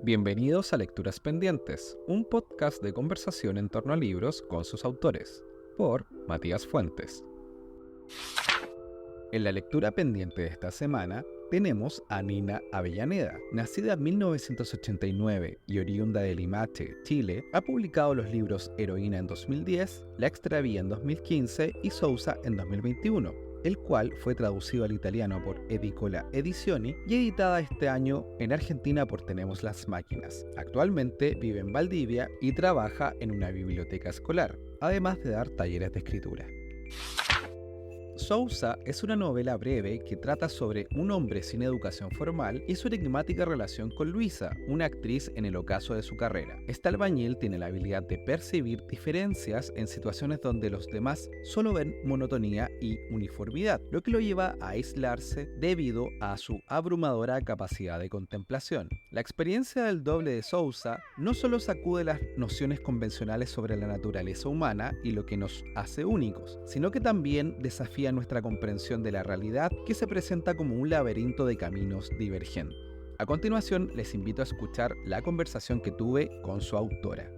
Bienvenidos a Lecturas Pendientes, un podcast de conversación en torno a libros con sus autores, por Matías Fuentes. En la lectura pendiente de esta semana tenemos a Nina Avellaneda. Nacida en 1989 y oriunda de Limache, Chile, ha publicado los libros Heroína en 2010, La Extravía en 2015 y Sousa en 2021, el cual fue traducido al italiano por Edicola Edizioni y editada este año en Argentina por Tenemos las Máquinas. Actualmente vive en Valdivia y trabaja en una biblioteca escolar, además de dar talleres de escritura. Sousa es una novela breve que trata sobre un hombre sin educación formal y su enigmática relación con Luisa, una actriz en el ocaso de su carrera. Este albañil tiene la habilidad de percibir diferencias en situaciones donde los demás solo ven monotonía y uniformidad, lo que lo lleva a aislarse debido a su abrumadora capacidad de contemplación. La experiencia del doble de Sousa no solo sacude las nociones convencionales sobre la naturaleza humana y lo que nos hace únicos, sino que también desafía nuestra comprensión de la realidad, que se presenta como un laberinto de caminos divergentes. A continuación, les invito a escuchar la conversación que tuve con su autora.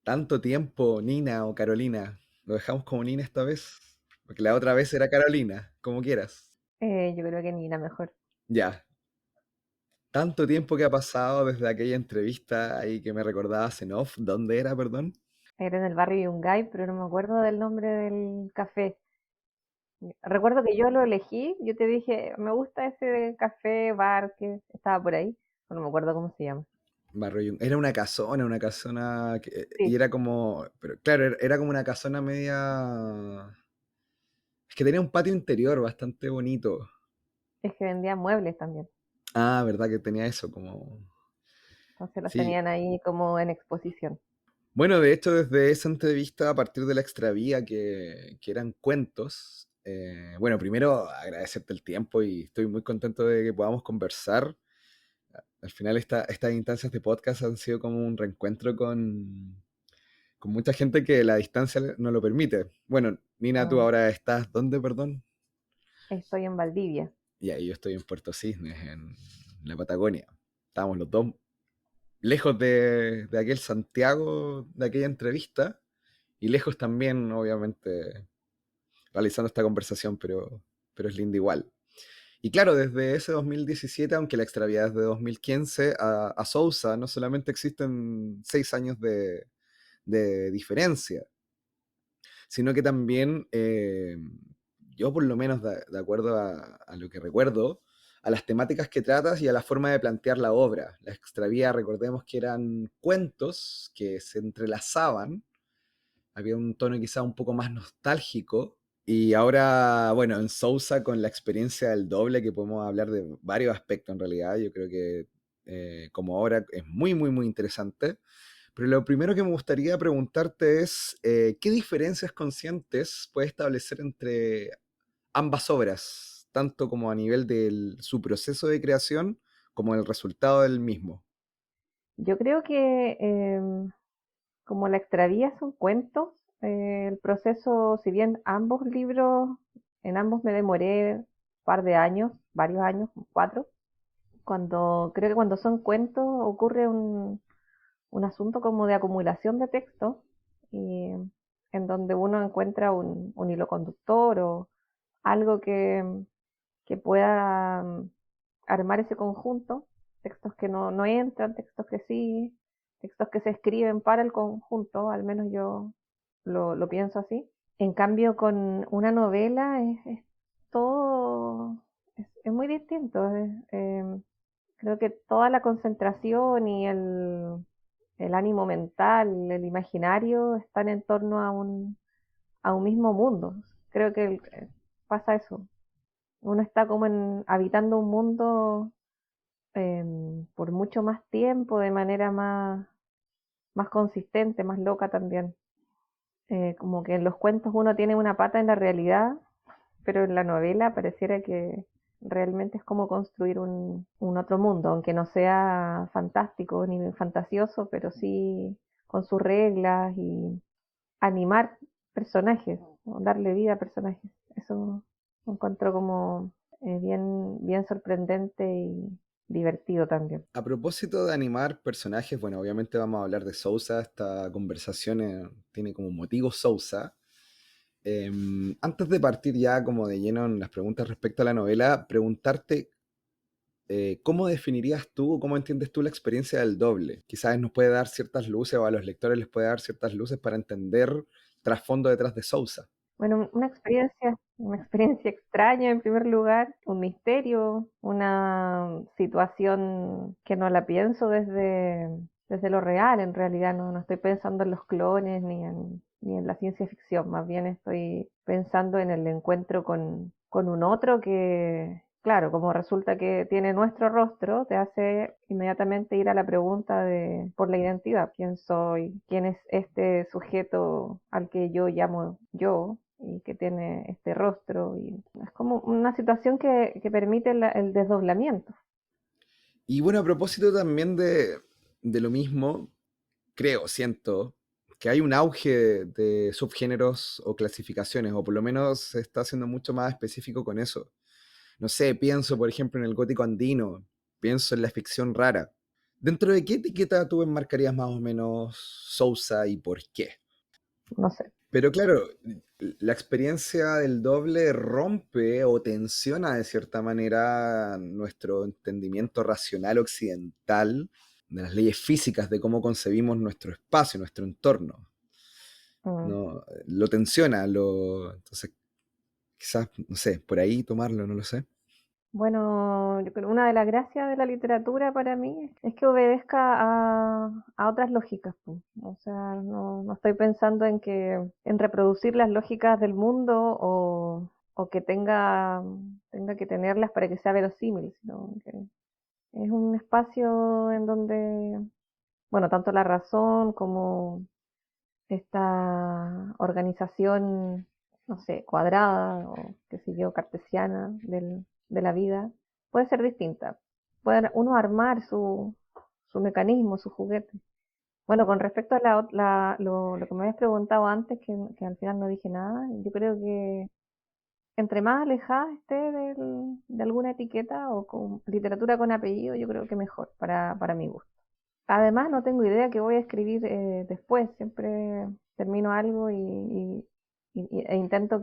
Tanto tiempo, Nina o Carolina. Lo dejamos como Nina esta vez, porque la otra vez era Carolina, como quieras. Yo creo que Nina mejor. Ya, tanto tiempo que ha pasado desde aquella entrevista ahí que me recordabas en off. ¿Dónde era, perdón? Era en el barrio Yungay, pero no me acuerdo del nombre del café. Recuerdo que yo lo elegí, yo te dije, me gusta ese café, bar que estaba por ahí, pero no me acuerdo cómo se llama. Era una casona, y Sí, era como, pero claro, era como una casona media. Es que tenía un patio interior bastante bonito. es que vendía muebles también, Ah, verdad que tenía eso, como. entonces los Sí. tenían ahí como en exposición. Bueno, de hecho, desde esa entrevista, a partir de la extravía, que eran cuentos, bueno, primero agradecerte el tiempo y estoy muy contento de que podamos conversar. Al final, estas instancias de podcast han sido como un reencuentro con mucha gente que la distancia no lo permite. Bueno, Nina, tú Mm, ahora estás, ¿dónde, perdón? Estoy en Valdivia. Y ahí yo estoy en Puerto Cisnes, en la Patagonia. Estábamos los dos lejos de aquel Santiago, de aquella entrevista, y lejos también, obviamente, realizando esta conversación, pero es linda igual. Y claro, desde ese 2017, aunque la extraviada es de 2015, a Sousa no solamente existen 6 años de diferencia, sino que también, yo por lo menos de acuerdo a lo que recuerdo, a las temáticas que tratas y a la forma de plantear la obra. La extravía, recordemos que eran cuentos que se entrelazaban, había un tono quizá un poco más nostálgico, y ahora, bueno, en Sousa con la experiencia del doble, que podemos hablar de varios aspectos en realidad, yo creo que como obra es muy, muy, muy interesante. Pero lo primero que me gustaría preguntarte es, ¿qué diferencias conscientes puede establecer entre ambas obras, tanto como a nivel de su proceso de creación como el resultado del mismo? Yo creo que como la extravía son cuentos, el proceso, si bien ambos libros, en ambos me demoré un par de años, varios años, 4. Creo que cuando son cuentos ocurre un asunto como de acumulación de texto, y en donde uno encuentra un hilo conductor o algo que pueda armar ese conjunto, textos que no entran, textos que sí, textos que se escriben para el conjunto, al menos yo lo pienso así. En cambio, con una novela es todo, es muy distinto. Creo que toda la concentración y el ánimo mental, el imaginario, están en torno a un mismo mundo. Creo que pasa eso. Uno está como habitando un mundo por mucho más tiempo, de manera más consistente, más loca también. Como que en los cuentos uno tiene una pata en la realidad, pero en la novela pareciera que realmente es como construir un otro mundo, aunque no sea fantástico ni fantasioso, pero sí con sus reglas y animar personajes, ¿no? Darle vida a personajes. Eso lo encuentro como bien sorprendente divertido también. A propósito de animar personajes, bueno, obviamente vamos a hablar de Sousa, esta conversación tiene como motivo Sousa. Antes de partir ya como de lleno en las preguntas respecto a la novela, preguntarte ¿cómo definirías tú o cómo entiendes tú la experiencia del doble? Quizás nos puede dar ciertas luces o a los lectores les puede dar ciertas luces para entender el trasfondo detrás de Sousa. Bueno, una experiencia extraña en primer lugar, un misterio, una situación que no la pienso desde lo real, en realidad no estoy pensando en los clones ni en la ciencia ficción, más bien estoy pensando en el encuentro con un otro que, claro, como resulta que tiene nuestro rostro, te hace inmediatamente ir a la pregunta por la identidad, quién soy, quién es este sujeto al que yo llamo yo y que tiene este rostro. Y es como una situación que permite el desdoblamiento. Y bueno, a propósito también de lo mismo, creo, siento que hay un auge de subgéneros o clasificaciones, o por lo menos se está haciendo mucho más específico con eso. No sé, pienso por ejemplo en el gótico andino, pienso en la ficción rara. ¿Dentro de qué etiqueta tú enmarcarías más o menos Sousa y por qué? No sé. Pero claro, la experiencia del doble rompe o tensiona de cierta manera nuestro entendimiento racional occidental de las leyes físicas de cómo concebimos nuestro espacio, nuestro entorno. Mm. ¿No? Lo tensiona, entonces quizás, no sé, por ahí tomarlo, no lo sé. Bueno, yo creo una de las gracias de la literatura para mí es que obedezca a otras lógicas, po. O sea, no estoy pensando en reproducir las lógicas del mundo o que tenga que tenerlas para que sea verosímil, sino que es un espacio en donde, bueno, tanto la razón como esta organización, no sé, cuadrada o qué sé yo, cartesiana de la vida, puede ser distinta. Puede uno armar su mecanismo, su juguete. Bueno, con respecto a lo que me habías preguntado antes, que al final no dije nada, yo creo que entre más alejada esté de alguna etiqueta o con literatura con apellido, yo creo que mejor para mi gusto. Además, no tengo idea qué voy a escribir después. Siempre termino algo e intento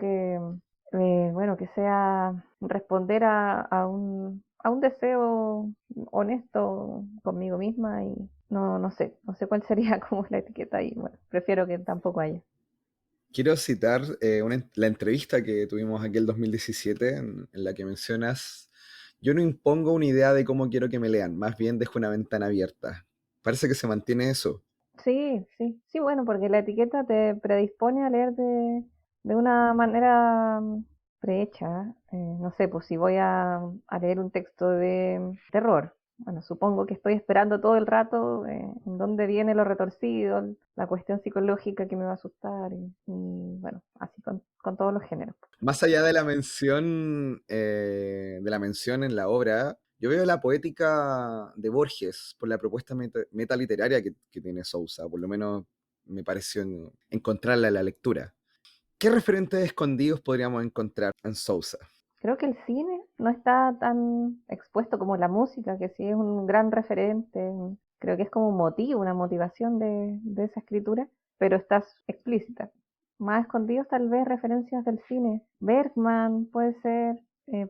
bueno, que sea responder a un deseo honesto conmigo misma y no sé cuál sería como la etiqueta y bueno, prefiero que tampoco haya. Quiero citar la entrevista que tuvimos aquí el 2017 en la que mencionas, yo no impongo una idea de cómo quiero que me lean, más bien dejo una ventana abierta. Parece que se mantiene eso. Sí, bueno, porque la etiqueta te predispone a leer de una manera prehecha. No sé, pues si voy a leer un texto de terror, bueno, supongo que estoy esperando todo el rato en dónde viene lo retorcido, la cuestión psicológica que me va a asustar bueno, así con todos los géneros. Más allá de la mención en la obra, yo veo la poética de Borges por la propuesta metaliteraria que tiene Sousa, por lo menos me pareció encontrarla en la lectura. ¿Qué referentes escondidos podríamos encontrar en Sousa? Creo que el cine no está tan expuesto como la música, que sí es un gran referente. Creo que es como un motivo, una motivación de esa escritura, pero está explícita. Más escondidos tal vez referencias del cine. Bergman puede ser.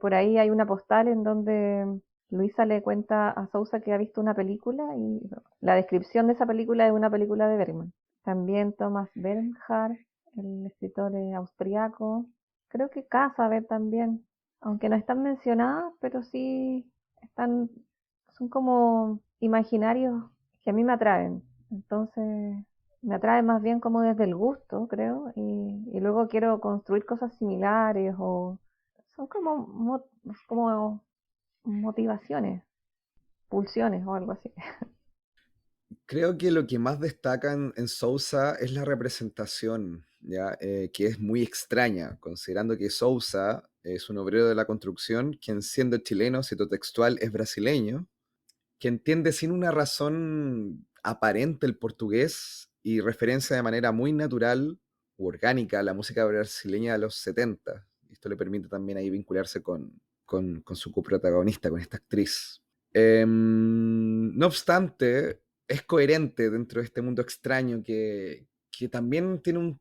Por ahí hay una postal en donde Luisa le cuenta a Sousa que ha visto una película y la descripción de esa película es una película de Bergman. También Thomas Bernhard, el escritor austriaco. Creo que Casabe también, aunque no están mencionadas, pero sí están, son como imaginarios que a mí me atraen. Entonces, me atrae más bien como desde el gusto, creo, y luego quiero construir cosas similares o son como motivaciones, pulsiones o algo así. Creo que lo que más destaca en Sousa es la representación, ¿ya? Que es muy extraña, considerando que Sousa es un obrero de la construcción, quien siendo chileno, citotextual, es brasileño, que entiende sin una razón aparente el portugués y referencia de manera muy natural u orgánica a la música brasileña de los 70. Esto le permite también ahí vincularse con su coprotagonista, con esta actriz. No obstante, es coherente dentro de este mundo extraño que también tiene un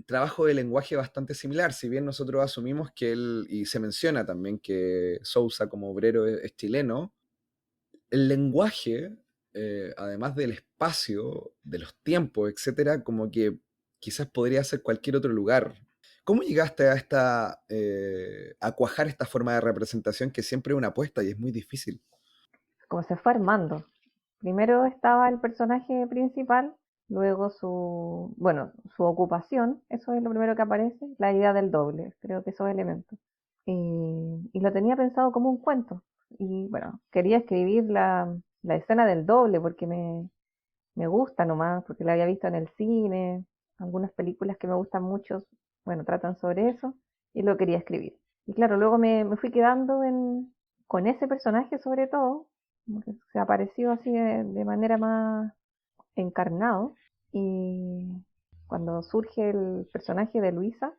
trabajo de lenguaje bastante similar, si bien nosotros asumimos que él, y se menciona también que Sousa como obrero es chileno, el lenguaje, además del espacio, de los tiempos, etcétera, como que quizás podría ser cualquier otro lugar. ¿Cómo llegaste a a cuajar esta forma de representación que siempre es una apuesta y es muy difícil? Como se fue armando. Primero estaba el personaje principal, luego bueno, su ocupación, eso es lo primero que aparece, la idea del doble, creo que esos elementos. Y lo tenía pensado como un cuento. Y bueno, quería escribir la escena del doble porque me gusta nomás, porque la había visto en el cine, algunas películas que me gustan mucho, bueno, tratan sobre eso, y lo quería escribir. Y claro, luego me fui quedando con ese personaje sobre todo, como que se apareció así de manera más encarnado, y cuando surge el personaje de Luisa,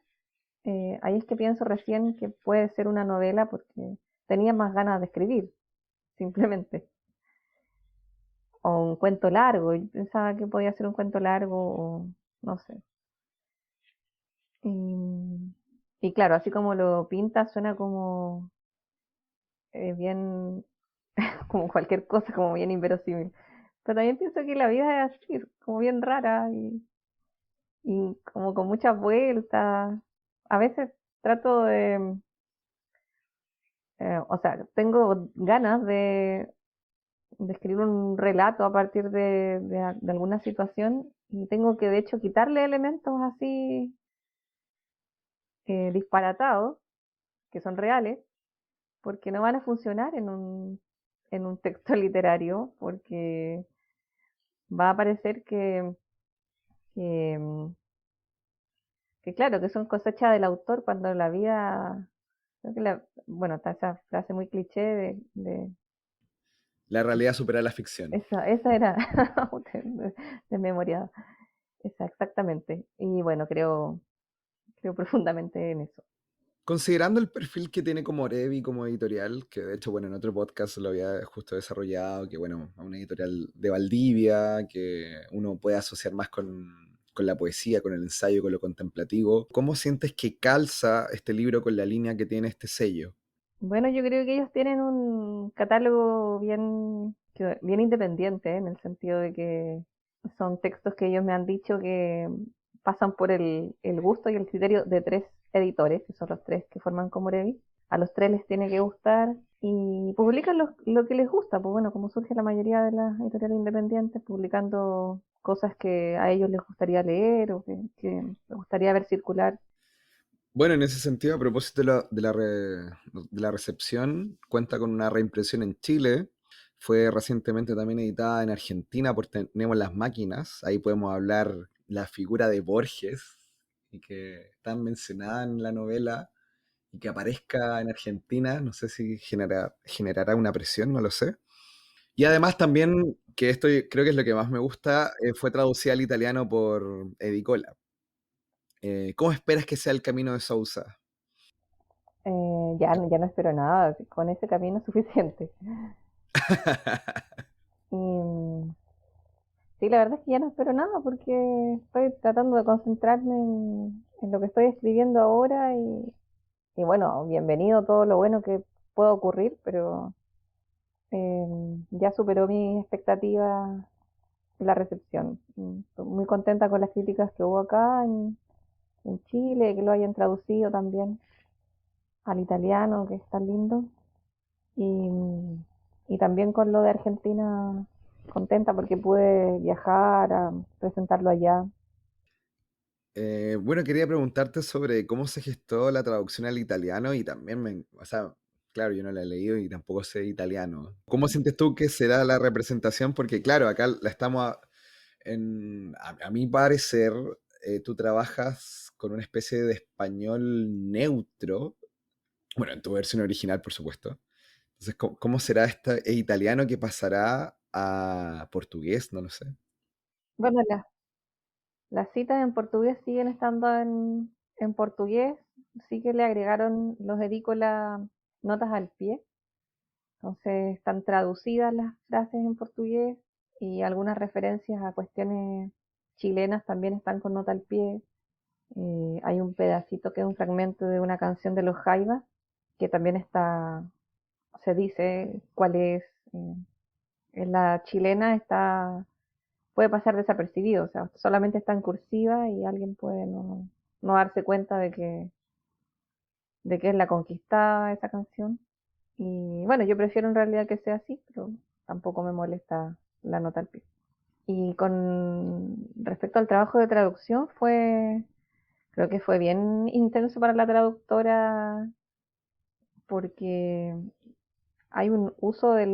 ahí es que pienso recién que puede ser una novela porque tenía más ganas de escribir, simplemente. O un cuento largo, yo pensaba que podía ser un cuento largo, o no sé. Y, y claro, así como lo pinta, suena como bien, como cualquier cosa, como bien inverosímil. Pero también pienso que la vida es así, como bien rara y como con muchas vueltas. A veces trato o sea, tengo ganas de escribir un relato a partir de alguna situación y tengo que de hecho quitarle elementos así disparatados, que son reales, porque no van a funcionar en un texto literario, porque va a parecer que, mm, que claro, que son cosecha del autor cuando la vida, creo que bueno, está esa frase muy cliché La realidad supera la ficción. esa era de memoria, esa exactamente. Y bueno, creo profundamente en eso. Considerando el perfil que tiene como Orevi, como editorial, que de hecho, bueno, en otro podcast lo había justo desarrollado, que bueno, a una editorial de Valdivia, que uno puede asociar más con la poesía, con el ensayo, con lo contemplativo. ¿Cómo sientes que calza este libro con la línea que tiene este sello? Bueno, yo creo que ellos tienen un catálogo bien independiente, en el sentido de que son textos que ellos me han dicho que pasan por el gusto y el criterio de tres editores, que son los tres que forman Comorevi. A los tres les tiene que gustar y publican lo que les gusta, pues bueno, como surge la mayoría de las editoriales independientes, publicando cosas que a ellos les gustaría leer o que les gustaría ver circular. Bueno, en ese sentido, a propósito de la recepción, cuenta con una reimpresión en Chile. Fue recientemente también editada en Argentina por Tenemos las Máquinas. Ahí podemos hablar la figura de Borges, y que está mencionada en la novela, y que aparezca en Argentina, no sé si generará una presión, no lo sé. Y además también, que esto creo que es lo que más me gusta, fue traducida al italiano por Edicola. ¿Cómo esperas que sea el camino de Sousa? Ya no espero nada, con ese camino es suficiente. Y sí, la verdad es que ya no espero nada porque estoy tratando de concentrarme en lo que estoy escribiendo ahora y bueno, bienvenido todo lo bueno que pueda ocurrir, pero eh, ya superó mis expectativas la recepción. Estoy muy contenta con las críticas que hubo acá en Chile, que lo hayan traducido también al italiano, que es tan lindo. Y, y también con lo de Argentina, contenta porque pude viajar a presentarlo allá. Bueno, quería preguntarte sobre cómo se gestó la traducción al italiano y también, o sea, claro, yo no la he leído y tampoco sé italiano. ¿Cómo sientes tú que será la representación? Porque claro, acá la estamos, a mi parecer, tú trabajas con una especie de español neutro, bueno, en tu versión original, por supuesto. Entonces, ¿cómo será este italiano que pasará a portugués? No lo sé. Bueno, las citas en portugués siguen estando en portugués, sí que le agregaron los edícolas notas al pie, Entonces están traducidas las frases en portugués y algunas referencias a cuestiones chilenas también están con nota al pie. Hay un pedacito que es un fragmento de una canción de los Jaivas, que también está, se dice cuál es. En la chilena puede pasar desapercibido, o sea, solamente está en cursiva y alguien puede no darse cuenta de que es la conquistada esa canción. Y bueno, yo prefiero en realidad que sea así, pero tampoco me molesta la nota al pie. Y con respecto al trabajo de traducción, creo que fue bien intenso para la traductora porque hay un uso de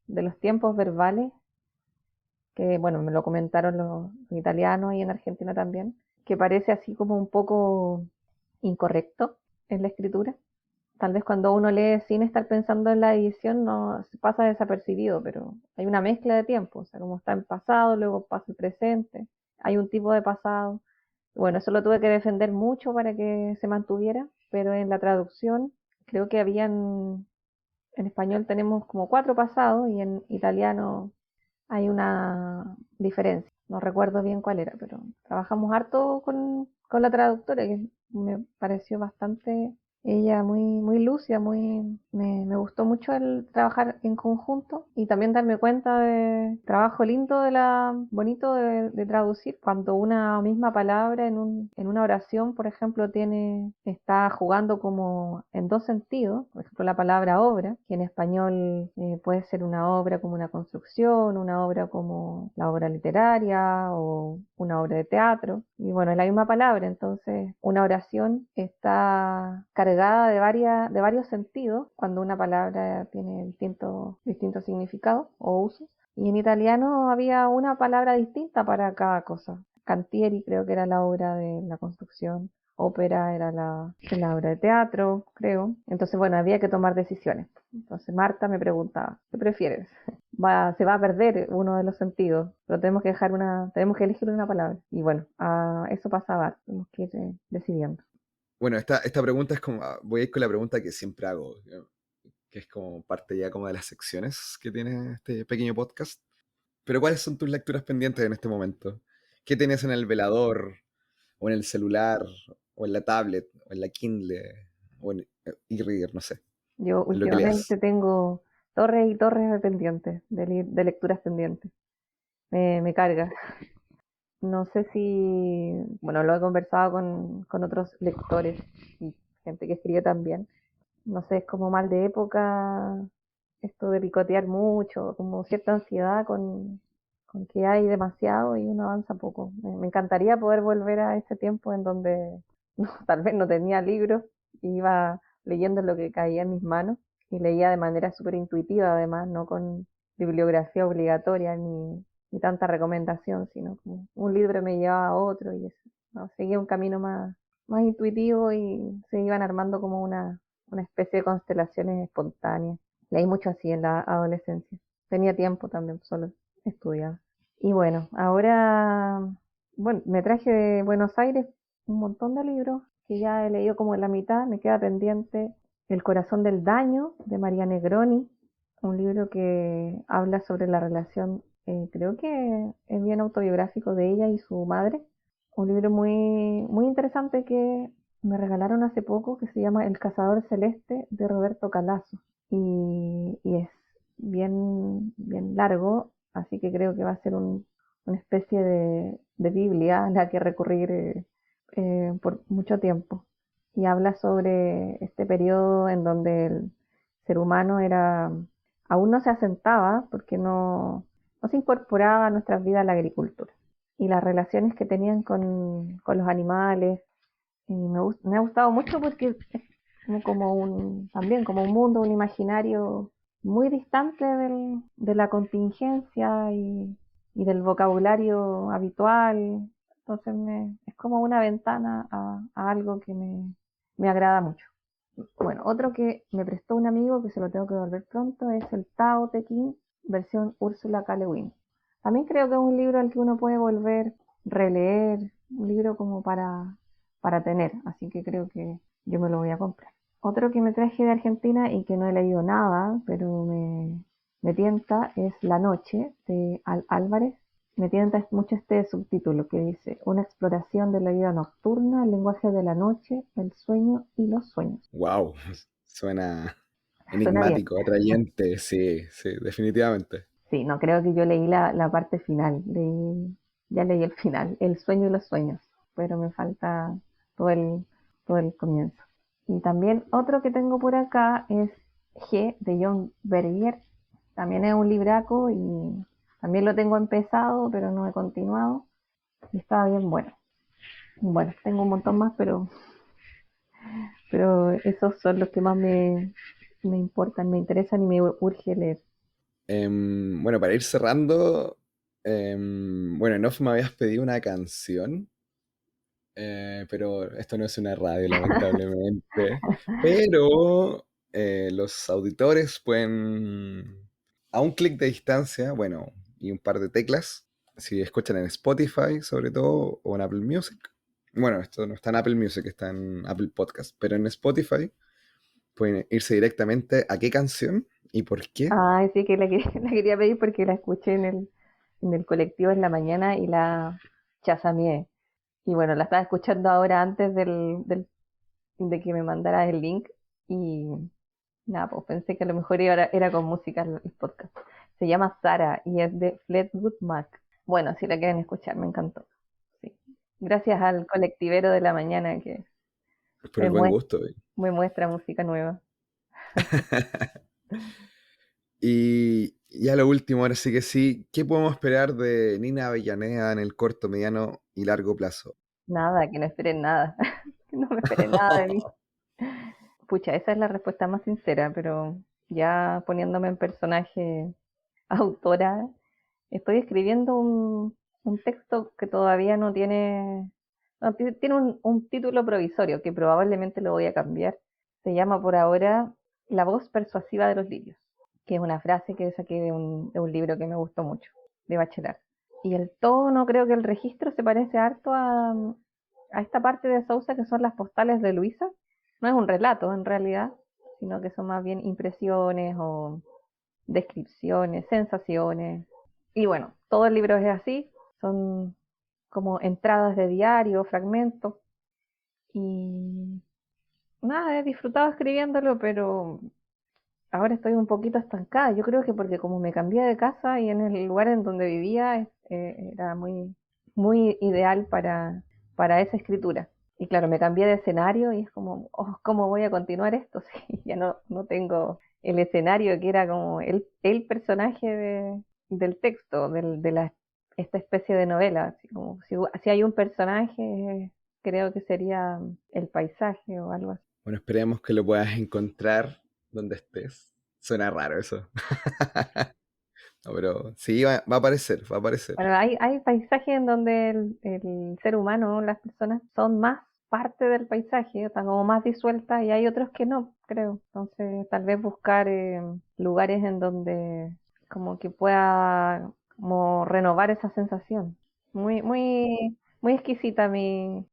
los tiempos verbales que, bueno, me lo comentaron los italianos y en Argentina también, que parece así como un poco incorrecto en la escritura. Tal vez cuando uno lee sin estar pensando en la edición no se pasa desapercibido, pero hay una mezcla de tiempo, o sea, como está en pasado, luego pasa el presente, hay un tipo de pasado. Bueno, eso lo tuve que defender mucho para que se mantuviera, pero en la traducción creo que en español tenemos como 4 pasados y en italiano hay una diferencia. No recuerdo bien cuál era, pero trabajamos harto con la traductora, que me pareció bastante, ella muy lúcida, me gustó mucho el trabajar en conjunto y también darme cuenta de trabajo lindo bonito de traducir. Cuando una misma palabra en una oración, por ejemplo, está jugando como en dos sentidos, por ejemplo, la palabra obra, que en español puede ser una obra como una construcción, una obra como la obra literaria o una obra de teatro. Y bueno, es la misma palabra, entonces una oración está cargada de varios sentidos cuando una palabra tiene distintos significados o usos. Y en italiano había una palabra distinta para cada cosa. Cantieri creo que era la obra de la construcción, ópera era la obra de teatro, creo. Entonces, bueno, había que tomar decisiones. Entonces Marta me preguntaba, ¿qué prefieres? Se va a perder uno de los sentidos, pero tenemos que elegir una palabra. Y bueno, eso pasaba, tenemos que ir decidiendo. Bueno, esta pregunta es como, voy a ir con la pregunta que siempre hago, que es como parte ya como de las secciones que tiene este pequeño podcast. Pero ¿cuáles son tus lecturas pendientes en este momento? ¿Qué tienes en el velador, o en el celular, o en la tablet, o en la Kindle, o en e-reader, no sé, Yo en lo que últimamente leas? tengo torres y torres de pendientes, de lecturas pendientes. Me carga. No sé si, bueno, lo he conversado con otros lectores y gente que escribe también. No sé, es como mal de época esto de picotear mucho, como cierta ansiedad con que hay demasiado y uno avanza poco. Me encantaría poder volver a ese tiempo en donde no, tal vez no tenía libros, iba leyendo lo que caía en mis manos y leía de manera súper intuitiva además, no con bibliografía obligatoria ni tanta recomendación, sino como un libro me llevaba a otro y eso, ¿no? Seguía un camino más intuitivo y se iban armando como una especie de constelaciones espontáneas. Leí mucho así en la adolescencia. Tenía tiempo también, solo estudiaba. Y bueno, ahora, bueno, me traje de Buenos Aires un montón de libros que ya he leído como en la mitad. Me queda pendiente El corazón del daño de María Negroni, un libro que habla sobre la relación, creo que es bien autobiográfico de ella y su madre. Un libro muy interesante que me regalaron hace poco que se llama El cazador celeste de Roberto Calazo y es bien largo, así que creo que va a ser una especie de Biblia a la que recurrir por mucho tiempo. Y habla sobre este periodo en donde el ser humano aún no se asentaba porque no se incorporaba a nuestras vidas la agricultura y las relaciones que tenían con los animales. Y me ha gustado mucho porque es también como un mundo, un imaginario muy distante de la contingencia y del vocabulario habitual. Entonces es como una ventana a algo que me agrada mucho. Bueno, otro que me prestó un amigo que se lo tengo que devolver pronto es el Tao Te Ching, versión Úrsula K. Le Guin. También creo que es un libro al que uno puede volver, releer, un libro como para tener, así que creo que yo me lo voy a comprar. Otro que me traje de Argentina y que no he leído nada, pero me tienta, es La Noche, de Álvarez. Me tienta mucho este subtítulo que dice: una exploración de la vida nocturna, el lenguaje de la noche, el sueño y los sueños. Wow, suena Suena bien. enigmático, atrayente, sí, sí, definitivamente. Sí, no creo que yo leí la parte final, ya leí el final, el sueño y los sueños, pero me falta todo el, todo el comienzo. Y también otro que tengo por acá es G, de John Berger. También es un libraco y también lo tengo empezado, pero no he continuado. Y estaba bien bueno. Bueno, tengo un montón más, pero esos son los que más me importan, me interesan y me urge leer. Bueno, para ir cerrando, bueno, en off me habías pedido una canción, pero esto no es una radio, lamentablemente. Pero los auditores pueden, a un clic de distancia, bueno, y un par de teclas, si escuchan en Spotify sobre todo, o en Apple Music. Bueno, esto no está en Apple Music, está en Apple Podcast, pero en Spotify pueden irse directamente a qué canción y por qué. Ay, sí, que la quería pedir porque la escuché en el colectivo en la mañana y la chasameé. Y bueno, la estaba escuchando ahora antes de que me mandaras el link y nada, pues pensé que a lo mejor era con música el podcast. Se llama Sara y es de Fleetwood Mac. Bueno, si la quieren escuchar, me encantó. Sí. Gracias al colectivero de la mañana que Por el me buen muestra, gusto. me muestra música nueva. Y ya lo último, ahora sí que sí, ¿qué podemos esperar de Nina Avellaneda en el corto, mediano y largo plazo? Nada, que no esperen nada. Que no me esperen nada de mí. Pucha, esa es la respuesta más sincera, pero ya poniéndome en personaje autora, estoy escribiendo un texto que todavía no tiene, no, tiene un título provisorio que probablemente lo voy a cambiar. Se llama por ahora La voz persuasiva de los lirios, que es una frase que saqué de un libro que me gustó mucho, de Bachelard. Y el tono, creo que el registro se parece harto a esta parte de Sousa que son las postales de Luisa. No es un relato en realidad, sino que son más bien impresiones o descripciones, sensaciones. Y bueno, todo el libro es así, son como entradas de diario, fragmentos. Y nada, he disfrutado escribiéndolo, pero ahora estoy un poquito estancada. Yo creo que porque como me cambié de casa y en el lugar en donde vivía era muy ideal para esa escritura. Y claro, me cambié de escenario y es como, oh, ¿cómo voy a continuar esto? Si ya no tengo el escenario que era como el personaje del texto, esta especie de novela. Así como, si hay un personaje, creo que sería el paisaje o algo así. Bueno, esperemos que lo puedas encontrar donde estés. Suena raro eso. No, pero sí, va a aparecer, va a aparecer. Bueno, hay paisajes en donde el ser humano, las personas, son más parte del paisaje, están como más disueltas y hay otros que no, creo. Entonces, tal vez buscar lugares en donde como que pueda como renovar esa sensación. Muy exquisita mi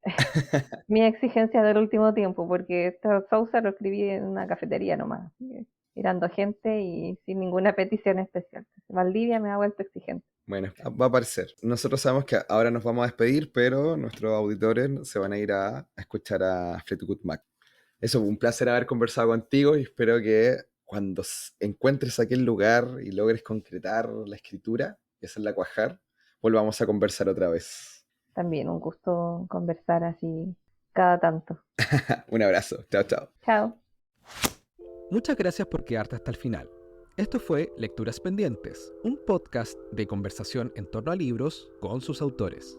exigencia del último tiempo, porque esta Sousa lo escribí en una cafetería nomás, así que mirando gente y sin ninguna petición especial. Valdivia me ha vuelto exigente. Bueno, va a aparecer. Nosotros sabemos que ahora nos vamos a despedir, pero nuestros auditores se van a ir a escuchar a Fleetwood Mac. Eso, un placer haber conversado contigo y espero que cuando encuentres aquel lugar y logres concretar la escritura y hacerla cuajar, volvamos a conversar otra vez. También un gusto conversar así cada tanto. Un abrazo. Chao, chao. Chao. Muchas gracias por quedarte hasta el final. Esto fue Lecturas Pendientes, un podcast de conversación en torno a libros con sus autores.